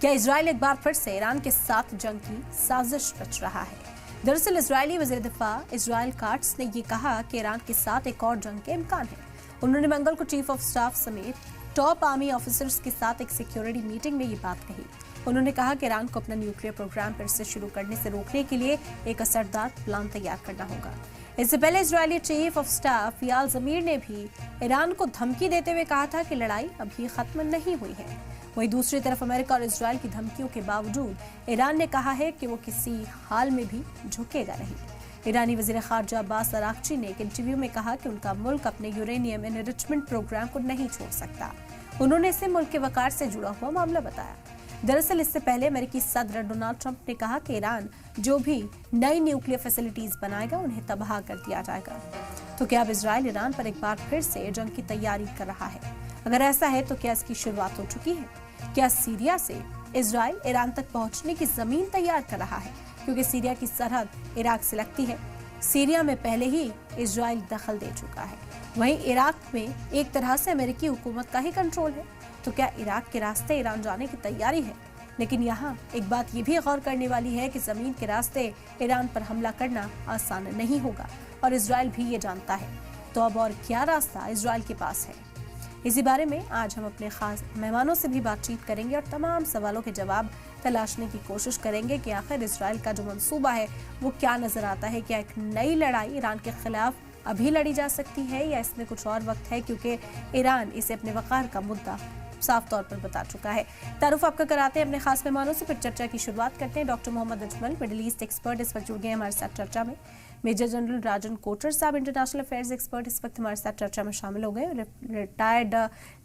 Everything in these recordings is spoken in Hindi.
क्या इजराइल एक बार फिर से ईरान के साथ जंग की साजिश रच रहा है? दरअसल इजरायली वज़ीर दिफा इजराइल काट्स ने ये कहा कि ईरान के साथ एक और जंग के इम्कान है। उन्होंने मंगल को चीफ ऑफ स्टाफ समेत टॉप आर्मी ऑफिसर्स के साथ एक सिक्योरिटी मीटिंग में ये बात कही। उन्होंने कहा कि ईरान को अपना न्यूक्लियर प्रोग्राम फिर से शुरू करने से रोकने के लिए एक असरदार प्लान तैयार करना होगा। इससे पहले इजरायली चीफ ऑफ स्टाफ याल ज़मीर ने भी ईरान को धमकी देते हुए कहा था कि लड़ाई अभी खत्म नहीं हुई है। वहीं दूसरी तरफ अमेरिका और इजराइल की धमकियों के बावजूद ईरान ने कहा है कि वो किसी हाल में भी झुकेगा नहीं। ईरानी वज़ीर ख़ारजा अब्बास अराग़ची ने एक इंटरव्यू में कहा कि उनका मुल्क अपने यूरेनियम एनरिचमेंट प्रोग्राम को नहीं छोड़ सकता। उन्होंने इसे मुल्क के वक़ार से जुड़ा हुआ मामला बताया। दरअसल इससे पहले अमेरिकी सदर डोनाल्ड ट्रंप ने कहा कि ईरान जो भी नई न्यूक्लियर फैसिलिटीज बनाएगा उन्हें तबाह कर दिया जाएगा। तो क्या अब इजराइल ईरान पर एक बार फिर से जंग की तैयारी कर रहा है? अगर ऐसा है तो क्या इसकी शुरुआत हो चुकी है? क्या सीरिया से इजराइल ईरान तक पहुंचने की जमीन तैयार कर रहा है? क्योंकि सीरिया की सरहद इराक से लगती है। सीरिया में पहले ही इजराइल दखल दे चुका है। वहीं इराक में एक तरह से अमेरिकी हुकूमत का ही कंट्रोल है। तो क्या इराक के रास्ते ईरान जाने की तैयारी है? लेकिन यहाँ एक बात ये भी गौर करने वाली है कि जमीन के रास्ते ईरान पर हमला करना आसान नहीं होगा और इजराइल भी ये जानता है। तो अब और क्या रास्ता इजराइल के पास है? इसी बारे में आज हम अपने खास मेहमानों से भी बातचीत करेंगे और तमाम सवालों के जवाब तलाशने की कोशिश करेंगे कि आखिर इजराइल का जो मंसूबा है वो क्या नजर आता है। क्या एक नई लड़ाई ईरान के खिलाफ अभी लड़ी जा सकती है या इसमें कुछ और वक्त है, क्योंकि ईरान इसे अपने वक़ार का मुद्दा साफ तौर पर बता चुका है। तारुफ आपका कराते हैं अपने खास मेहमानों से, फिर चर्चा की शुरुआत करते हैं। Doctor Mohammad Ajmal Middle East expert इस वक्त जुड़ गए हमारे साथ चर्चा में। मेजर जनरल राजन कोटर साहब इंटरनेशनल अफेयर्स एक्सपर्ट इस वक्त हमारे साथ चर्चा में शामिल हो गए। Retired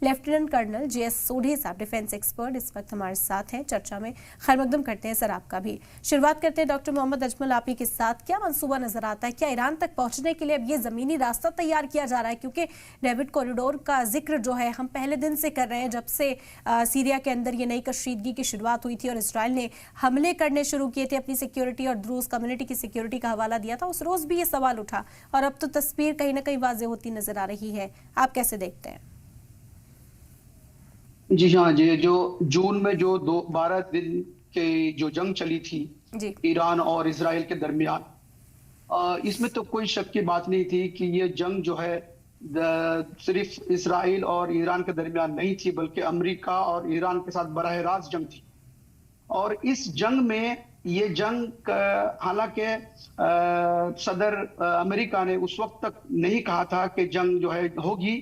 lieutenant colonel JS Sodhi साहब डिफेंस एक्सपर्ट इस वक्त हमारे साथ हैं चर्चा में। खैर मकदम करते हैं सर आपका भी। शुरुआत करते हैं डॉक्टर मोहम्मद अजमल आप ही के साथ। क्या मंसूबा नजर आता है? क्या ईरान तक पहुंचने के लिए अब ये जमीनी रास्ता तैयार किया जा रहा है? क्योंकि डेविड कॉरिडोर का जिक्र जो है हम पहले दिन से कर रहे हैं, जब से सीरिया के अंदर ये नई कशीदगी की शुरुआत हुई थी और इसराइल ने हमले करने शुरू किए थे, अपनी सिक्योरिटी और द्रूज कम्युनिटी की सिक्योरिटी का हवाला दिया था। उस रोज भी ये सवाल उठा और अब तो तस्वीर कहीं ना कहीं वाज़ेह होती नजर आ रही है। आप कैसे देखते हैं? जी हाँ जी, जो जून में जो 12 दिन के जो जंग चली थी ईरान और इजराइल के दरमियान, इसमें तो कोई शक की बात नहीं थी कि ये जंग जो है सिर्फ इजराइल और ईरान के दरमियान नहीं थी, बल्कि अमेरिका और ईरान के साथ बराह रास्त जंग थी। और इस जंग में ये जंग हालांकि सदर अमेरिका ने उस वक्त तक नहीं कहा था कि जंग जो है होगी,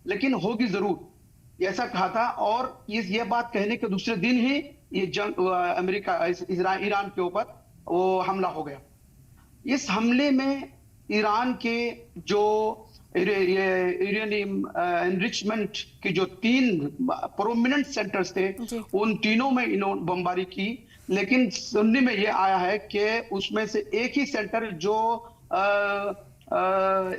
लेकिन होगी जरूर ऐसा कहा था। और ये बात कहने के दूसरे दिन ही ये जंग अमेरिका ईरान के ऊपर वो हमला हो गया। इस हमले में ईरान के जो यूरेनियम एनरिचमेंट की जो 3 प्रोमिनेंट सेंटर्स थे, उन तीनों में इन्होंने बमबारी की। लेकिन सुनने में ये आया है कि उसमें से एक ही सेंटर जो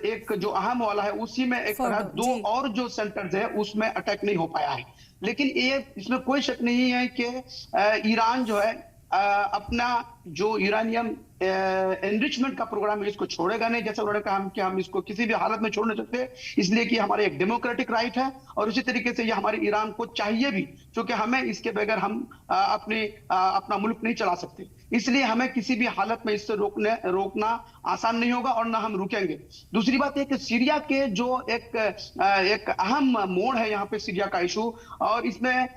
एक जो अहम वाला है, उसी में एक तरह 2 और जो सेंटर्स है उसमें अटैक नहीं हो पाया है। लेकिन ये इसमें कोई शक नहीं है कि ईरान जो है अपना जो यूरेनियम एनरिचमेंट का प्रोग्राम है इसको छोड़ेगा नहीं। जैसा उन्होंने कहा कि हम इसको किसी भी हालत में छोड़ नहीं सकते, इसलिए कि हमारे एक डेमोक्रेटिक राइट है और इसी तरीके से ये हमारे ईरान को चाहिए भी, क्योंकि हमें इसके बगैर हम अपना मुल्क नहीं चला सकते। इसलिए हमें किसी भी हालत में इससे रोकना आसान नहीं होगा और ना हम रुकेंगे। दूसरी बात है कि सीरिया के जो एक अहम मोड़ है यहाँ पे सीरिया का इशू, और इसमें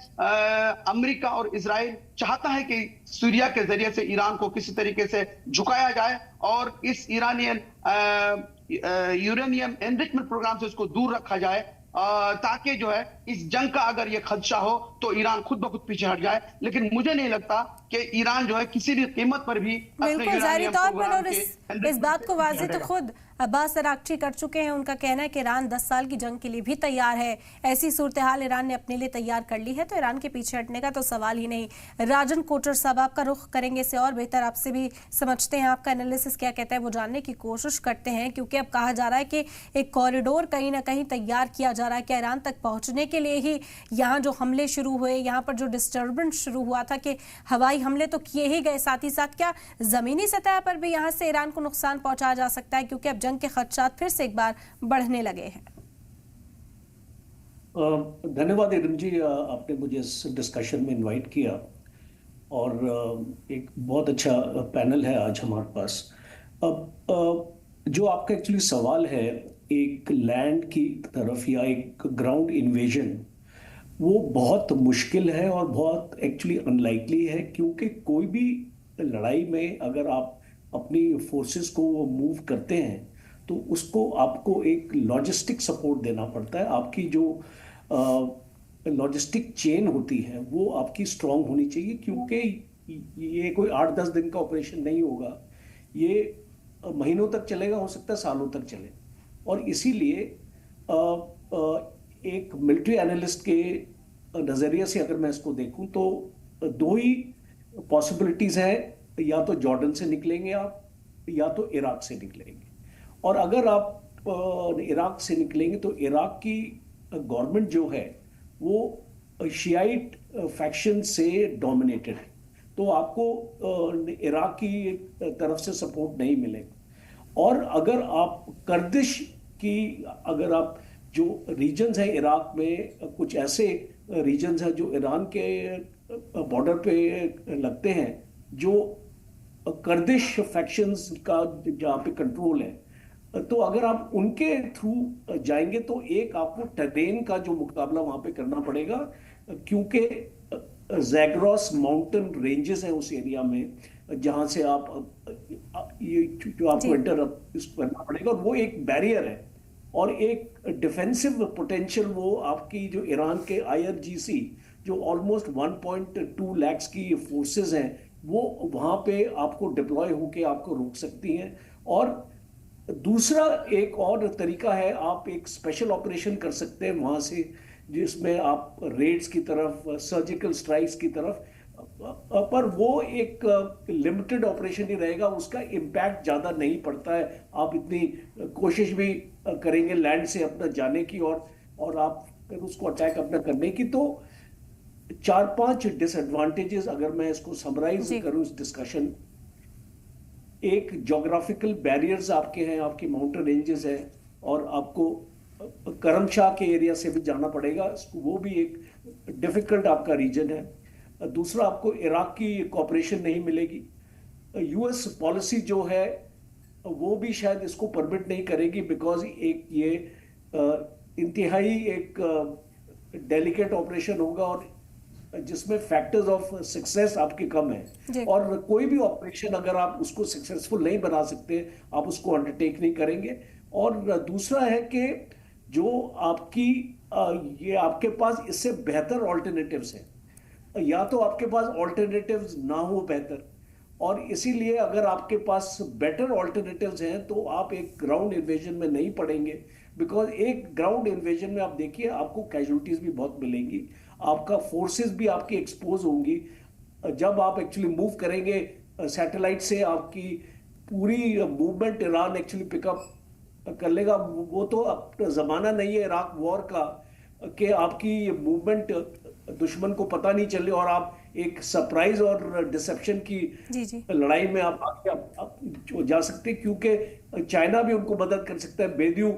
अमेरिका और इजराइल चाहता है कि सीरिया के जरिए से ईरान को किसी तरीके से झुकाया जाए और इस ईरानियन यूरेनियम एनरिचमेंट प्रोग्राम से इसको दूर रखा जाए, ताकि जो है इस जंग का अगर ये खदशा हो तो ईरान खुद ब खुद पीछे हट जाए। लेकिन मुझे नहीं लगता कि ईरान जो है किसी भी कीमत पर भी अपने यूरेनियम प्रोग्राम के इस बात को वाज़ेह तो खुद अब्बास अराग़ची कर चुके हैं। उनका कहना है कि ईरान 10 साल की जंग के लिए भी तैयार है। ऐसी सूरत हाल ईरान ने अपने लिए तैयार कर ली है तो ईरान के पीछे हटने का तो सवाल ही नहीं। राजन कोटर साहब आपका रुख करेंगे इसे और बेहतर, आपसे भी समझते हैं आपका एनालिसिस क्या कहता है, वो जानने की कोशिश करते हैं। क्योंकि अब कहा जा रहा है कि एक कॉरिडोर कहीं ना कहीं तैयार किया जा रहा है। क्या ईरान तक पहुंचने के लिए ही यहाँ जो हमले शुरू हुए, यहाँ पर जो डिस्टर्बेंस शुरू हुआ था कि हवाई हमले तो किए ही गए, साथ ही साथ क्या जमीनी सतह पर भी यहाँ से ईरान को नुकसान पहुंचाया जा सकता है? क्योंकि अब जंग के खदशात फिर से एक बार बढ़ने लगे हैं। धन्यवाद एडम जी, आपने मुझे इस डिस्कशन में इनवाइट किया। और एक बहुत अच्छा पैनल है आज हमारे पास। अब जो आपका एक्चुअली सवाल है, एक लैंड की तरफ या एक ग्राउंड इन्वेजन, वो बहुत मुश्किल है और बहुत एक्चुअली अनलाइकली है, क्योंकि कोई भी लड़ाई में अगर आप अपनी फोर्सेस को मूव करते हैं तो उसको आपको एक लॉजिस्टिक सपोर्ट देना पड़ता है। आपकी जो लॉजिस्टिक चेन होती है वो आपकी स्ट्रांग होनी चाहिए, क्योंकि ये कोई 8-10 दिन का ऑपरेशन नहीं होगा। ये महीनों तक चलेगा, हो सकता है सालों तक चले। और इसीलिए अ, एक मिलिट्री एनालिस्ट के नज़रिए से अगर मैं इसको देखूं तो दो ही पॉसिबिलिटीज है, या तो जॉर्डन से निकलेंगे आप, या तो इराक से निकलेंगे। और अगर आप इराक से निकलेंगे तो इराक की गवर्नमेंट जो है वो शियाइट फैक्शन से डोमिनेटेड है, तो आपको इराक की तरफ से सपोर्ट नहीं मिलेगा। और अगर आप कर्दिश की, अगर आप जो रीजन्स हैं इराक में, कुछ ऐसे रीजन्स हैं जो ईरान के बॉर्डर पे लगते हैं, जो कर्दिश फैक्शंस का जहाँ पे कंट्रोल है, तो अगर आप उनके थ्रू जाएंगे तो एक आपको टेरेन का जो मुकाबला वहां पे करना पड़ेगा, क्योंकि जैग्रोस माउंटेन रेंजेस हैं उस एरिया में, जहां से आप ये जो आपको जी। एंटर करना पड़ेगा, और वो एक बैरियर है। और एक डिफेंसिव पोटेंशियल वो आपकी जो ईरान के आईआरजीसी, जो ऑलमोस्ट 1.2 लाख की फोर्सेस हैं, वो वहां पे आपको डिप्लॉय होके आपको रोक सकती हैं। और दूसरा एक और तरीका है, आप एक स्पेशल ऑपरेशन कर सकते हैं वहां से, जिसमें आप रेड्स की तरफ, सर्जिकल स्ट्राइक्स की तरफ, पर वो एक लिमिटेड ऑपरेशन ही रहेगा, उसका इम्पैक्ट ज्यादा नहीं पड़ता है। आप इतनी कोशिश भी करेंगे लैंड से अपना जाने की, और आप फिर उसको अटैक अपना करने की, तो 4-5 डिसएडवांटेजेस अगर मैं इसको समराइज जी। करूं इस डिस्कशन। एक ज्योग्राफिकल बैरियर्स आपके हैं, आपकी माउंटेन रेंजेस हैं, और आपको करमशाह के एरिया से भी जाना पड़ेगा, वो भी एक डिफिकल्ट आपका रीजन है। दूसरा, आपको इराक की कॉपरेशन नहीं मिलेगी। यूएस पॉलिसी जो है वो भी शायद इसको परमिट नहीं करेगी, बिकॉज एक ये इंतहाई एक डेलिकेट ऑपरेशन होगा, और जिसमें फैक्टर्स ऑफ सक्सेस आपके कम जी। है। और कोई भी ऑपरेशन अगर आप उसको सक्सेसफुल नहीं बना सकते, आप उसको अंडरटेक नहीं करेंगे। और दूसरा है कि जो आपकी ये आपके पास इससे बेहतर ऑल्टरनेटिव्स हैं, या तो आपके पास ऑल्टरनेटिव्स ना हो बेहतर, और इसीलिए अगर आपके पास बेटर ऑल्टरनेटिव्स हैं तो आप एक ग्राउंड इन्वेजन में नहीं पड़ेंगे। बिकॉज एक ग्राउंड इन्वेजन में आप देखिए आपको कैजुअलिटीज भी बहुत मिलेंगी, आपका फोर्सेस भी आपकी एक्सपोज होंगी। जब आप एक्चुअली मूव करेंगे सैटेलाइट से, आपकी पूरी मूवमेंट ईरान एक्चुअली पिकअप कर लेगा। वो तो अब जमाना नहीं है इराक वॉर का कि आपकी मूवमेंट दुश्मन को पता नहीं चले और आप एक सरप्राइज और डिसेप्शन की जी। जी। लड़ाई में आप आगे आप जा सकते हैं, क्योंकि चाइना भी उनको मदद कर सकता है। बेदू